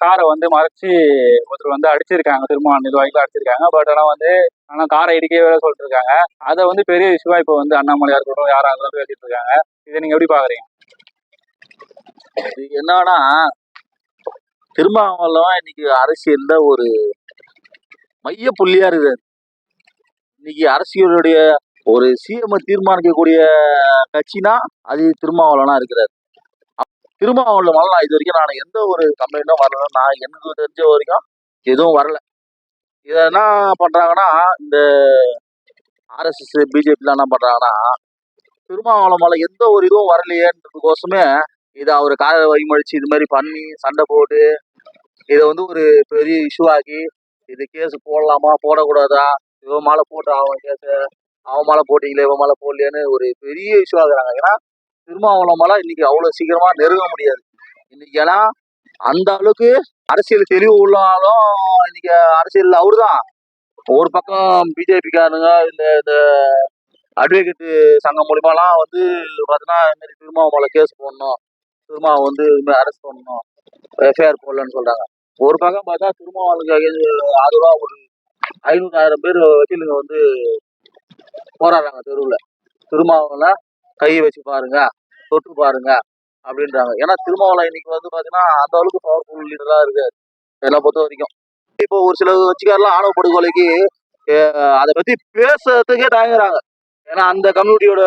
காரை வந்து மறைச்சி ஒருத்தர் வந்து அடிச்சிருக்காங்க, திருமாவளவன் நிர்வாகிகள் அடிச்சிருக்காங்க. பட் ஆனால் காரை இடிக்கவே வேற சொல்லிட்டு இருக்காங்க. அதை வந்து பெரிய இஷ்யூவா இப்போ வந்து அண்ணாமலையா இருக்கட்டும் யாரா இருந்தாலும் பேசிட்டு இருக்காங்க. இதை நீங்க எப்படி பாக்குறீங்க? இது என்னன்னா, திருமாவளவன் இன்னைக்கு அரசியல்ல ஒரு மைய புள்ளியா இருக்குது. இன்னைக்கு அரசியலுடைய ஒரு சிஎம் தீர்மானிக்கக்கூடிய கட்சினா அது திருமாவளவனா இருக்கிறார். திருமாவளவன் நான் இது வரைக்கும் நான் எந்த ஒரு கம்ப்ளைண்ட்டும் வரல. நான் எனக்கு தெரிஞ்ச வரைக்கும் எதுவும் வரல. இதை என்ன பண்றாங்கன்னா, இந்த ஆர்எஸ்எஸ் பிஜேபிலாம் என்ன பண்றாங்கன்னா, திருமாவளவன் மேல எந்த ஒரு இதுவும் வரலையேன்றதுக்கோசமே இதை அவர் காலை வழிமழிச்சு இது மாதிரி பண்ணி சண்டை போட்டு இதை வந்து ஒரு பெரிய இஷ்யூ ஆக்கி இது கேஸ் போடலாமா போடக்கூடாதா, இவன் மேல போட்டு அவன் கேஸ் அவன் மேல போட்டீங்களே இவன் மேல போடலையான்னு ஒரு பெரிய இஷ்யூ ஆகுறாங்க. ஏன்னா திருமாவளவன் மேல இன்னைக்கு அவ்வளவு சீக்கிரமா நெருங்க முடியாது. இன்னைக்கு ஏன்னா அந்த அளவுக்கு அரசியல் தெளிவு உள்ளாலும் இன்னைக்கு அரசியல் அவருதான். ஒரு பக்கம் பிஜேபிக்காரனுங்க இந்த அட்வொகேட் சங்கம் மூலியமாலாம் வந்து பார்த்தீங்கன்னா இது மாதிரி திருமாவளவன் மேல கேஸ் போடணும், திருமாவளவன் வந்து இது மாதிரி அரெஸ்ட் பண்ணணும், எஃப்ஐஆர் போடலன்னு சொல்றாங்க. ஒரு பக்கம் பார்த்தா திருமாவளவனுக்கு ஆதரவா ஒரு 500,000 பேர் வக்கீலுங்க வந்து போராடுறாங்க தெருவில். திருமாவளவனை கை வச்சு பாருங்க, தொட்டு பாருங்க அப்படின்றாங்க. ஏன்னா திருமாவளவன் இன்னைக்கு வந்து பாத்தீங்கன்னா அந்த அளவுக்கு பவர்ஃபுல் லீடரா இருக்கு என்னை பொறுத்த வரைக்கும். இப்போ ஒரு சில கட்சிக்காரெல்லாம் ஆணவ படுகொலைக்கு அதை பத்தி பேசுறதுக்கே தயங்குறாங்க. ஏன்னா அந்த கம்யூனிட்டியோட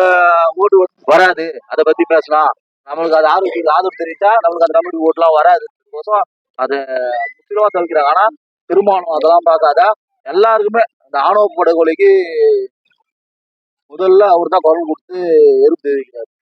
ஓட்டு வராது, அதை பத்தி பேசலாம், நம்மளுக்கு அது ஆதரவு தெரிவித்தா நம்மளுக்கு அந்த கம்யூனிட்டி ஓட்டுலாம் வராது, அதை முற்றிலுமா தவிர்க்கிறாங்க. ஆனா திருமாவளவன் அதெல்லாம் பார்க்காத எல்லாருக்குமே அந்த ஆணவ படுகொலைக்கு முதல்ல அவர் தான் குரல் கொடுத்து எதிர்ப்பு தெரிவிக்கிறார்.